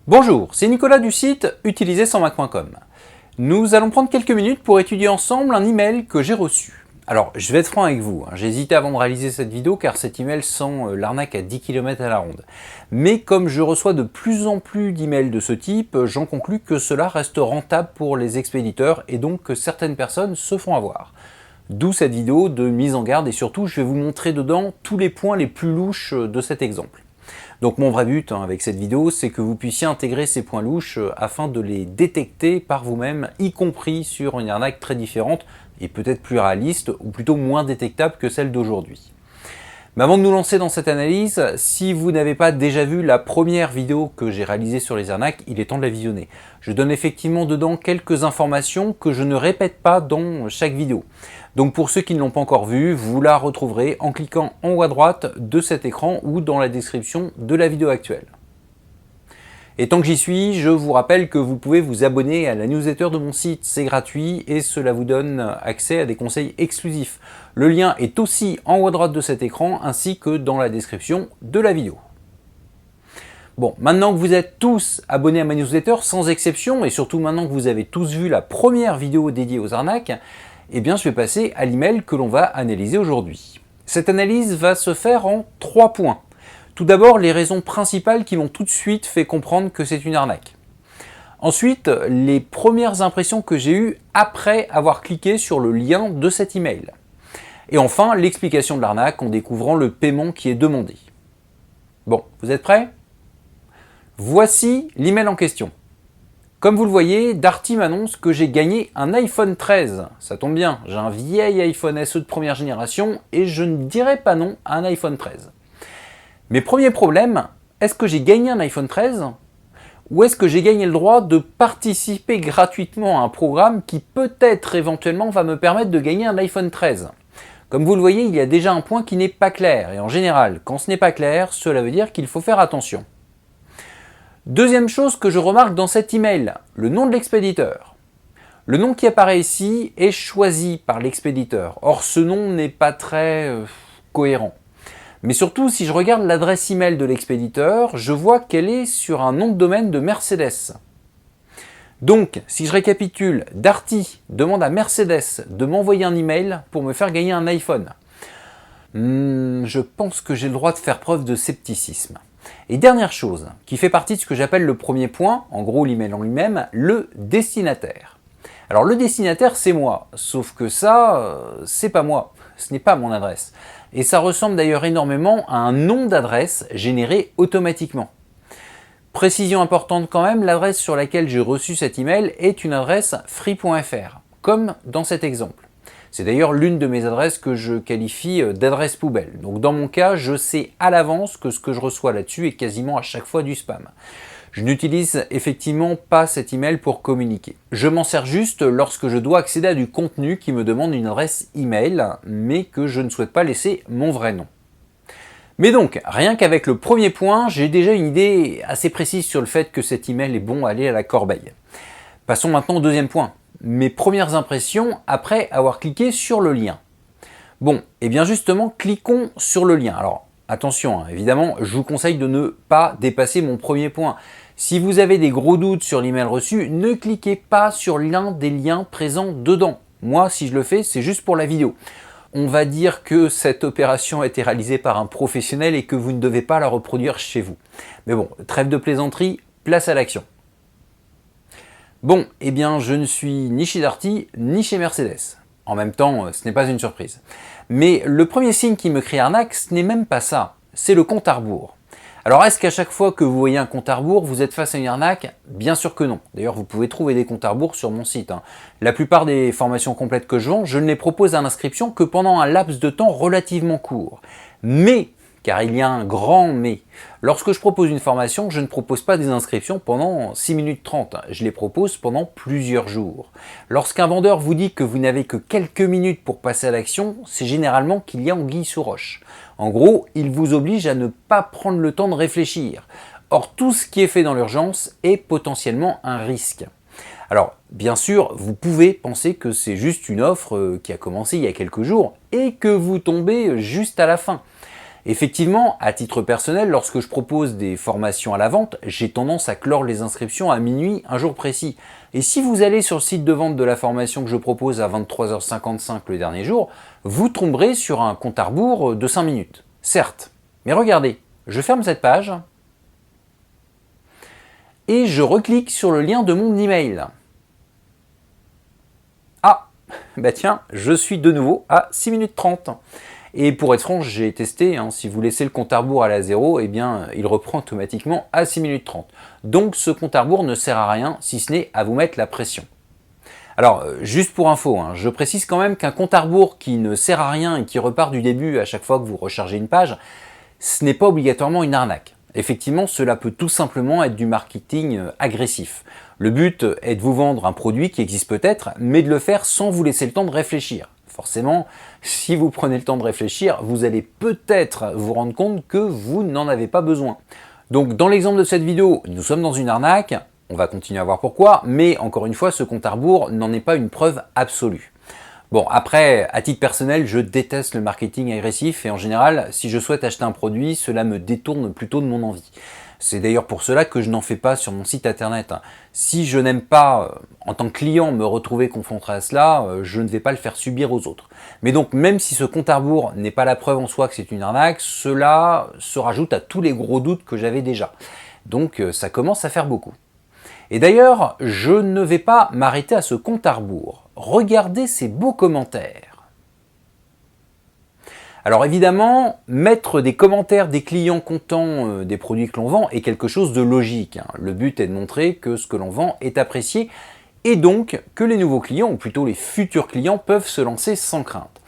Bonjour, c'est Nicolas du site utiliser-sans-mac.com. Nous allons prendre quelques minutes pour étudier ensemble un email que j'ai reçu. Alors, je vais être franc avec vous, j'ai hésité avant de réaliser cette vidéo car cet email sent l'arnaque à 10 km à la ronde. Mais comme je reçois de plus en plus d'emails de ce type, j'en conclus que cela reste rentable pour les expéditeurs et donc que certaines personnes se font avoir. D'où cette vidéo de mise en garde et surtout je vais vous montrer dedans tous les points les plus louches de cet exemple. Donc mon vrai but avec cette vidéo, c'est que vous puissiez intégrer ces points louches afin de les détecter par vous-même, y compris sur une arnaque très différente et peut-être plus réaliste ou plutôt moins détectable que celle d'aujourd'hui. Mais avant de nous lancer dans cette analyse, si vous n'avez pas déjà vu la première vidéo que j'ai réalisée sur les arnaques, il est temps de la visionner. Je donne effectivement dedans quelques informations que je ne répète pas dans chaque vidéo. Donc pour ceux qui ne l'ont pas encore vue, vous la retrouverez en cliquant en haut à droite de cet écran ou dans la description de la vidéo actuelle. Et tant que j'y suis, je vous rappelle que vous pouvez vous abonner à la newsletter de mon site, c'est gratuit et cela vous donne accès à des conseils exclusifs. Le lien est aussi en haut à droite de cet écran ainsi que dans la description de la vidéo. Bon, maintenant que vous êtes tous abonnés à ma newsletter, sans exception, et surtout maintenant que vous avez tous vu la première vidéo dédiée aux arnaques, eh bien je vais passer à l'email que l'on va analyser aujourd'hui. Cette analyse va se faire en 3 points. Tout d'abord, les raisons principales qui m'ont tout de suite fait comprendre que c'est une arnaque. Ensuite, les premières impressions que j'ai eues après avoir cliqué sur le lien de cet email. Et enfin, l'explication de l'arnaque en découvrant le paiement qui est demandé. Bon, vous êtes prêts? Voici l'email en question. Comme vous le voyez, Darty m'annonce que j'ai gagné un iPhone 13. Ça tombe bien, j'ai un vieil iPhone SE de première génération et je ne dirais pas non à un iPhone 13. Mes premiers problèmes, est-ce que j'ai gagné un iPhone 13 ou est-ce que j'ai gagné le droit de participer gratuitement à un programme qui peut-être éventuellement va me permettre de gagner un iPhone 13 ? Comme vous le voyez, il y a déjà un point qui n'est pas clair et en général, quand ce n'est pas clair, cela veut dire qu'il faut faire attention. Deuxième chose que je remarque dans cet email, le nom de l'expéditeur. Le nom qui apparaît ici est choisi par l'expéditeur. Or, ce nom n'est pas très cohérent. Mais surtout, si je regarde l'adresse email de l'expéditeur, je vois qu'elle est sur un nom de domaine de Mercedes. Donc, si je récapitule, Darty demande à Mercedes de m'envoyer un email pour me faire gagner un iPhone. Je pense que j'ai le droit de faire preuve de scepticisme. Et dernière chose, qui fait partie de ce que j'appelle le premier point, en gros l'email en lui-même, le destinataire. Alors le destinataire c'est moi, sauf que ça, c'est pas moi, ce n'est pas mon adresse. Et ça ressemble d'ailleurs énormément à un nom d'adresse généré automatiquement. Précision importante quand même, l'adresse sur laquelle j'ai reçu cet email est une adresse free.fr, comme dans cet exemple. C'est d'ailleurs l'une de mes adresses que je qualifie d'adresse poubelle. Donc dans mon cas, je sais à l'avance que ce que je reçois là-dessus est quasiment à chaque fois du spam. Je n'utilise effectivement pas cet email pour communiquer. Je m'en sers juste lorsque je dois accéder à du contenu qui me demande une adresse email, mais que je ne souhaite pas laisser mon vrai nom. Mais donc, rien qu'avec le premier point, j'ai déjà une idée assez précise sur le fait que cet email est bon à aller à la corbeille. Passons maintenant au deuxième point. Mes premières impressions après avoir cliqué sur le lien. Bon, et bien justement, cliquons sur le lien. Alors, attention, évidemment, je vous conseille de ne pas dépasser mon premier point. Si vous avez des gros doutes sur l'email reçu, ne cliquez pas sur l'un des liens présents dedans. Moi, si je le fais, c'est juste pour la vidéo. On va dire que cette opération a été réalisée par un professionnel et que vous ne devez pas la reproduire chez vous. Mais bon, trêve de plaisanterie, place à l'action. Bon, eh bien je ne suis ni chez Darty, ni chez Mercedes. En même temps, ce n'est pas une surprise. Mais le premier signe qui me crie arnaque, ce n'est même pas ça, c'est le compte à rebours. Alors est-ce qu'à chaque fois que vous voyez un compte à rebours, vous êtes face à une arnaque? Bien sûr que non. D'ailleurs, vous pouvez trouver des comptes à rebours sur mon site. La plupart des formations complètes que je vends, je ne les propose à l'inscription que pendant un laps de temps relativement court. Mais, car il y a un grand mais, lorsque je propose une formation, je ne propose pas des inscriptions pendant 6 minutes 30, je les propose pendant plusieurs jours. Lorsqu'un vendeur vous dit que vous n'avez que quelques minutes pour passer à l'action, c'est généralement qu'il y a anguille sous roche. En gros, il vous oblige à ne pas prendre le temps de réfléchir. Or, tout ce qui est fait dans l'urgence est potentiellement un risque. Alors, bien sûr, vous pouvez penser que c'est juste une offre qui a commencé il y a quelques jours et que vous tombez juste à la fin. Effectivement, à titre personnel, lorsque je propose des formations à la vente, j'ai tendance à clore les inscriptions à minuit, un jour précis. Et si vous allez sur le site de vente de la formation que je propose à 23h55 le dernier jour, vous tomberez sur un compte à rebours de 5 minutes. Certes, mais regardez, je ferme cette page et je reclique sur le lien de mon email. Ah, bah tiens, je suis de nouveau à 6 minutes 30. Et pour être franc, j'ai testé, si vous laissez le compte à rebours à la 0, eh bien, il reprend automatiquement à 6 minutes 30. Donc ce compte à rebours ne sert à rien, si ce n'est à vous mettre la pression. Alors, juste pour info, je précise quand même qu'un compte à rebours qui ne sert à rien et qui repart du début à chaque fois que vous rechargez une page, ce n'est pas obligatoirement une arnaque. Effectivement, cela peut tout simplement être du marketing agressif. Le but est de vous vendre un produit qui existe peut-être, mais de le faire sans vous laisser le temps de réfléchir. Forcément, si vous prenez le temps de réfléchir, vous allez peut-être vous rendre compte que vous n'en avez pas besoin. Donc dans l'exemple de cette vidéo, nous sommes dans une arnaque, on va continuer à voir pourquoi, mais encore une fois, ce compte à rebours n'en est pas une preuve absolue. Bon, après, à titre personnel, je déteste le marketing agressif et en général, si je souhaite acheter un produit, cela me détourne plutôt de mon envie. C'est d'ailleurs pour cela que je n'en fais pas sur mon site internet. Si je n'aime pas, en tant que client, me retrouver confronté à cela, je ne vais pas le faire subir aux autres. Mais donc, même si ce compte à rebours n'est pas la preuve en soi que c'est une arnaque, cela se rajoute à tous les gros doutes que j'avais déjà. Donc, ça commence à faire beaucoup. Et d'ailleurs, je ne vais pas m'arrêter à ce compte à rebours. Regardez ces beaux commentaires. Alors évidemment, mettre des commentaires des clients contents des produits que l'on vend est quelque chose de logique. Le but est de montrer que ce que l'on vend est apprécié et donc que les nouveaux clients, ou plutôt les futurs clients, peuvent se lancer sans crainte.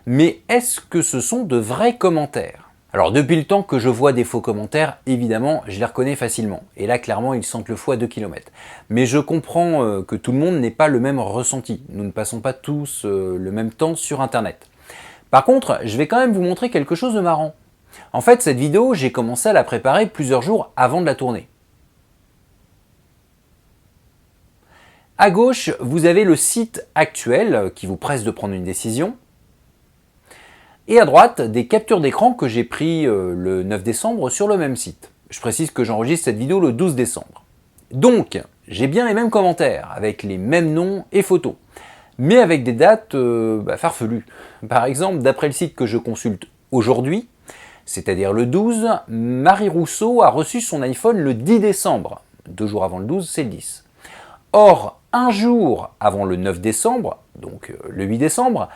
Mais est-ce que ce sont de vrais commentaires ? Alors depuis le temps que je vois des faux commentaires, évidemment, je les reconnais facilement. Et là, clairement, ils sentent le fou à 2 km. Mais je comprends que tout le monde n'ait pas le même ressenti. Nous ne passons pas tous le même temps sur Internet. Par contre, je vais quand même vous montrer quelque chose de marrant. En fait, cette vidéo, j'ai commencé à la préparer plusieurs jours avant de la tourner. À gauche, vous avez le site actuel qui vous presse de prendre une décision. Et à droite, des captures d'écran que j'ai pris le 9 décembre sur le même site. Je précise que j'enregistre cette vidéo le 12 décembre. Donc, j'ai bien les mêmes commentaires, avec les mêmes noms et photos, mais avec des dates farfelues. Par exemple, d'après le site que je consulte aujourd'hui, c'est-à-dire le 12, Marie Rousseau a reçu son iPhone le 10 décembre. 2 jours avant le 12, c'est le 10. Or, un jour avant le 9 décembre, donc le 8 décembre,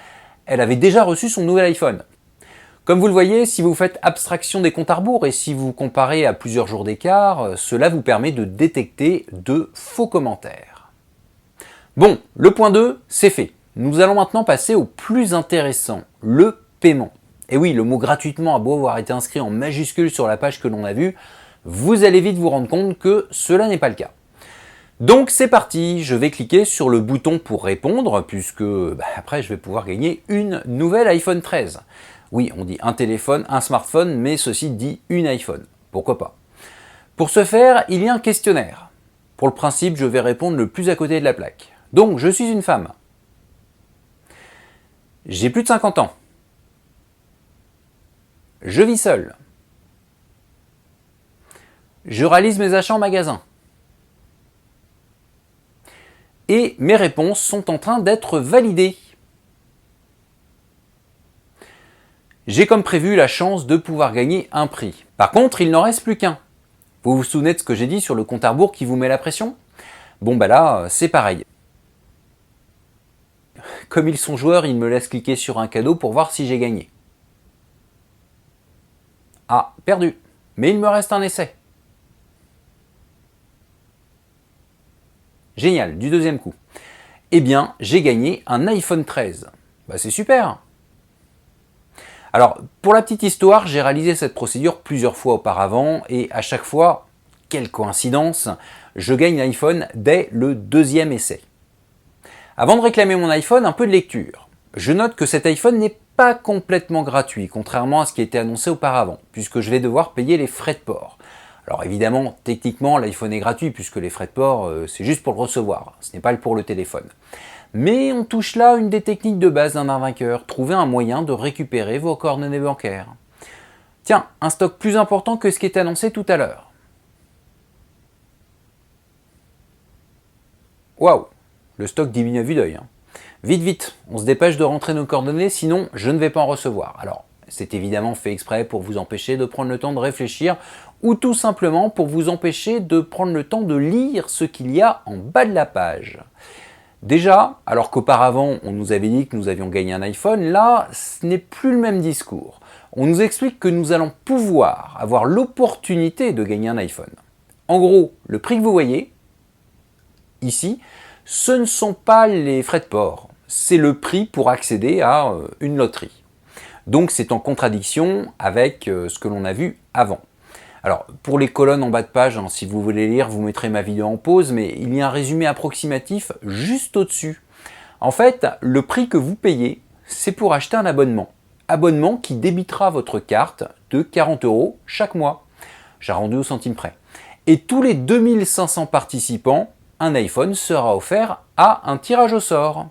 elle avait déjà reçu son nouvel iPhone. Comme vous le voyez, si vous faites abstraction des comptes à rebours et si vous comparez à plusieurs jours d'écart, cela vous permet de détecter de faux commentaires. Bon, le point 2, c'est fait. Nous allons maintenant passer au plus intéressant, le paiement. Et oui, le mot gratuitement a beau avoir été inscrit en majuscule sur la page que l'on a vue, vous allez vite vous rendre compte que cela n'est pas le cas. Donc c'est parti, je vais cliquer sur le bouton pour répondre, puisque après je vais pouvoir gagner une nouvelle iPhone 13. Oui, on dit un téléphone, un smartphone, mais ceci dit une iPhone. Pourquoi pas? Pour ce faire, il y a un questionnaire. Pour le principe, je vais répondre le plus à côté de la plaque. Donc, je suis une femme. J'ai plus de 50 ans. Je vis seul. Je réalise mes achats en magasin. Et mes réponses sont en train d'être validées. J'ai comme prévu la chance de pouvoir gagner un prix. Par contre, il n'en reste plus qu'un. Vous vous souvenez de ce que j'ai dit sur le compte à rebours qui vous met la pression? Bon là, c'est pareil. Comme ils sont joueurs, ils me laissent cliquer sur un cadeau pour voir si j'ai gagné. Ah, perdu. Mais il me reste un essai. Génial, du deuxième coup. Eh bien, j'ai gagné un iPhone 13. C'est super. Alors, pour la petite histoire, j'ai réalisé cette procédure plusieurs fois auparavant et à chaque fois, quelle coïncidence, je gagne l'iPhone dès le deuxième essai. Avant de réclamer mon iPhone, un peu de lecture. Je note que cet iPhone n'est pas complètement gratuit, contrairement à ce qui était annoncé auparavant, puisque je vais devoir payer les frais de port. Alors évidemment, techniquement, l'iPhone est gratuit, puisque les frais de port, c'est juste pour le recevoir, ce n'est pas pour le téléphone. Mais on touche là une des techniques de base d'un arnaqueur, trouver un moyen de récupérer vos coordonnées bancaires. Tiens, un stock plus important que ce qui était annoncé tout à l'heure. Waouh, le stock diminue à vue d'œil. Vite, vite, on se dépêche de rentrer nos coordonnées, sinon je ne vais pas en recevoir. Alors, c'est évidemment fait exprès pour vous empêcher de prendre le temps de réfléchir ou tout simplement pour vous empêcher de prendre le temps de lire ce qu'il y a en bas de la page. Déjà, alors qu'auparavant on nous avait dit que nous avions gagné un iPhone, là ce n'est plus le même discours. On nous explique que nous allons pouvoir avoir l'opportunité de gagner un iPhone. En gros, le prix que vous voyez ici, ce ne sont pas les frais de port, c'est le prix pour accéder à une loterie. Donc c'est en contradiction avec ce que l'on a vu avant. Alors pour les colonnes en bas de page, si vous voulez lire, vous mettrez ma vidéo en pause, mais il y a un résumé approximatif juste au-dessus. En fait, le prix que vous payez, c'est pour acheter un abonnement. Abonnement qui débitera votre carte de 40 € chaque mois. J'ai rendu au centime près. Et tous les 2500 participants, un iPhone sera offert à un tirage au sort.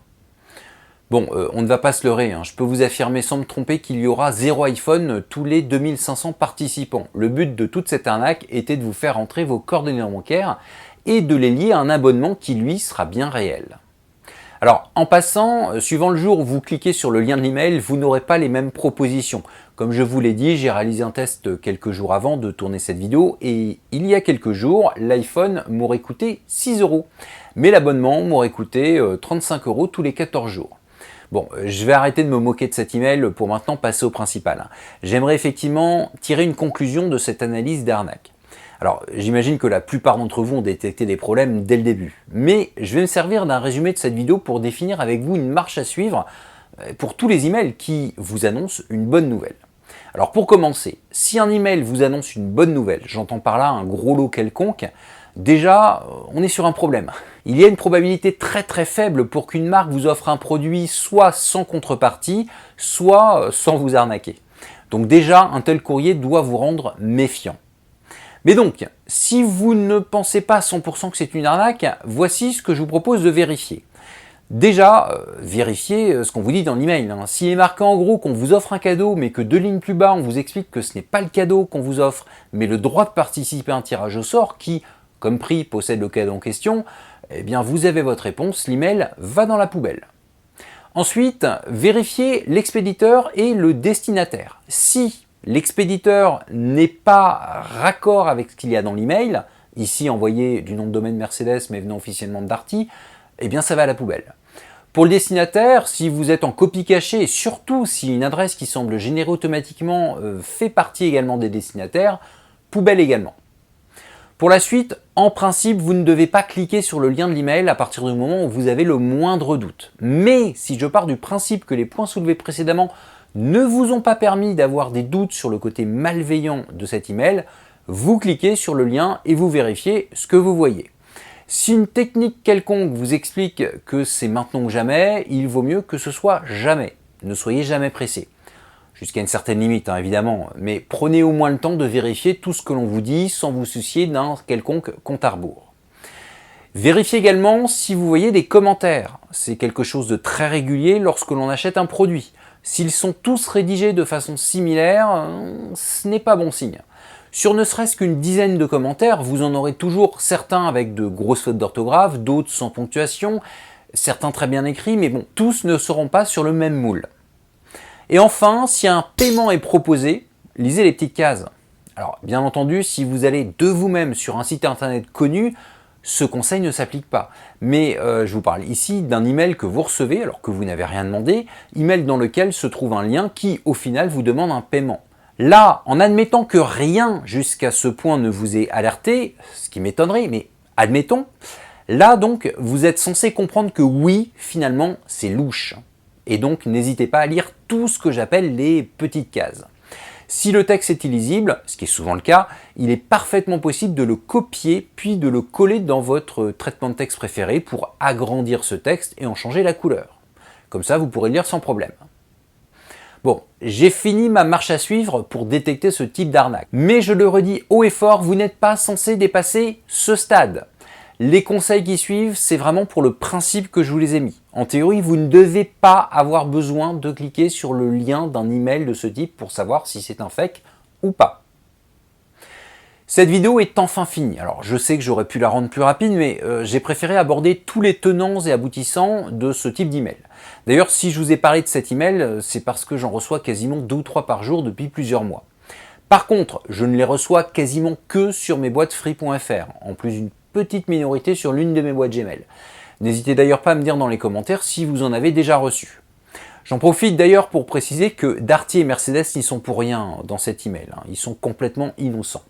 Bon, on ne va pas se leurrer, je peux vous affirmer sans me tromper qu'il y aura 0 iPhone tous les 2500 participants. Le but de toute cette arnaque était de vous faire entrer vos coordonnées bancaires et de les lier à un abonnement qui lui sera bien réel. Alors, en passant, suivant le jour où vous cliquez sur le lien de l'email, vous n'aurez pas les mêmes propositions. Comme je vous l'ai dit, j'ai réalisé un test quelques jours avant de tourner cette vidéo et il y a quelques jours, l'iPhone m'aurait coûté 6 €. Mais l'abonnement m'aurait coûté 35 € tous les 14 jours. Bon, je vais arrêter de me moquer de cet email pour maintenant passer au principal. J'aimerais effectivement tirer une conclusion de cette analyse d'arnaque. Alors, j'imagine que la plupart d'entre vous ont détecté des problèmes dès le début, mais je vais me servir d'un résumé de cette vidéo pour définir avec vous une marche à suivre pour tous les emails qui vous annoncent une bonne nouvelle. Alors pour commencer, si un email vous annonce une bonne nouvelle, j'entends par là un gros lot quelconque, déjà on est sur un problème. Il y a une probabilité très très faible pour qu'une marque vous offre un produit soit sans contrepartie, soit sans vous arnaquer. Donc déjà, un tel courrier doit vous rendre méfiant. Mais donc, si vous ne pensez pas à 100% que c'est une arnaque, voici ce que je vous propose de vérifier. Déjà, vérifiez ce qu'on vous dit dans l'email. S'il est marqué en gros qu'on vous offre un cadeau, mais que 2 lignes plus bas, on vous explique que ce n'est pas le cadeau qu'on vous offre, mais le droit de participer à un tirage au sort qui, comme prix, possède le cadeau en question, eh bien vous avez votre réponse, l'email va dans la poubelle. Ensuite, vérifiez l'expéditeur et le destinataire. Si l'expéditeur n'est pas raccord avec ce qu'il y a dans l'email, ici envoyé du nom de domaine Mercedes mais venant officiellement de Darty, eh bien ça va à la poubelle. Pour le destinataire, si vous êtes en copie cachée et surtout si une adresse qui semble générée automatiquement fait partie également des destinataires, poubelle également. Pour la suite, en principe, vous ne devez pas cliquer sur le lien de l'email à partir du moment où vous avez le moindre doute. Mais si je pars du principe que les points soulevés précédemment ne vous ont pas permis d'avoir des doutes sur le côté malveillant de cet email, vous cliquez sur le lien et vous vérifiez ce que vous voyez. Si une technique quelconque vous explique que c'est maintenant ou jamais, il vaut mieux que ce soit jamais. Ne soyez jamais pressé. Jusqu'à une certaine limite, évidemment, mais prenez au moins le temps de vérifier tout ce que l'on vous dit sans vous soucier d'un quelconque compte à rebours. Vérifiez également si vous voyez des commentaires. C'est quelque chose de très régulier lorsque l'on achète un produit. S'ils sont tous rédigés de façon similaire, ce n'est pas bon signe. Sur ne serait-ce qu'une dizaine de commentaires, vous en aurez toujours certains avec de grosses fautes d'orthographe, d'autres sans ponctuation, certains très bien écrits, mais bon, tous ne seront pas sur le même moule. Et enfin, si un paiement est proposé, lisez les petites cases. Alors, bien entendu, si vous allez de vous-même sur un site internet connu, ce conseil ne s'applique pas. Mais je vous parle ici d'un email que vous recevez alors que vous n'avez rien demandé, email dans lequel se trouve un lien qui, au final, vous demande un paiement. Là, en admettant que rien jusqu'à ce point ne vous ait alerté, ce qui m'étonnerait, mais admettons, là donc, vous êtes censé comprendre que oui, finalement, c'est louche. Et donc, n'hésitez pas à lire tout ce que j'appelle les petites cases. Si le texte est illisible, ce qui est souvent le cas, il est parfaitement possible de le copier puis de le coller dans votre traitement de texte préféré pour agrandir ce texte et en changer la couleur. Comme ça, vous pourrez le lire sans problème. Bon, j'ai fini ma marche à suivre pour détecter ce type d'arnaque. Mais je le redis haut et fort, vous n'êtes pas censé dépasser ce stade. Les conseils qui suivent, c'est vraiment pour le principe que je vous les ai mis. En théorie, vous ne devez pas avoir besoin de cliquer sur le lien d'un email de ce type pour savoir si c'est un fake ou pas. Cette vidéo est enfin finie. Alors je sais que j'aurais pu la rendre plus rapide, mais j'ai préféré aborder tous les tenants et aboutissants de ce type d'email. D'ailleurs, si je vous ai parlé de cet email, c'est parce que j'en reçois quasiment 2 ou 3 par jour depuis plusieurs mois. Par contre, je ne les reçois quasiment que sur mes boîtes free.fr, en plus d'une petite minorité sur l'une de mes boîtes Gmail. N'hésitez d'ailleurs pas à me dire dans les commentaires si vous en avez déjà reçu. J'en profite d'ailleurs pour préciser que Darty et Mercedes n'y sont pour rien dans cet email, ils sont complètement innocents.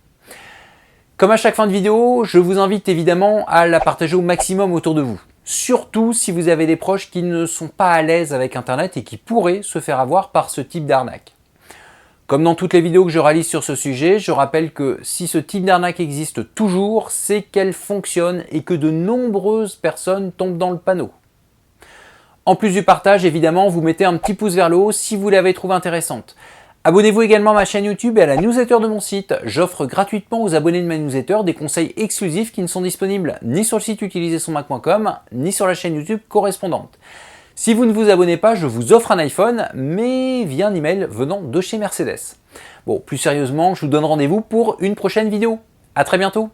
Comme à chaque fin de vidéo, je vous invite évidemment à la partager au maximum autour de vous. Surtout si vous avez des proches qui ne sont pas à l'aise avec Internet et qui pourraient se faire avoir par ce type d'arnaque. Comme dans toutes les vidéos que je réalise sur ce sujet, je rappelle que si ce type d'arnaque existe toujours, c'est qu'elle fonctionne et que de nombreuses personnes tombent dans le panneau. En plus du partage, évidemment, vous mettez un petit pouce vers le haut si vous l'avez trouvée intéressante. Abonnez-vous également à ma chaîne YouTube et à la newsletter de mon site. J'offre gratuitement aux abonnés de ma newsletter des conseils exclusifs qui ne sont disponibles ni sur le site utilisersonmac.com, ni sur la chaîne YouTube correspondante. Si vous ne vous abonnez pas, je vous offre un iPhone, mais via un email venant de chez Mercedes. Bon, plus sérieusement, je vous donne rendez-vous pour une prochaine vidéo. À très bientôt.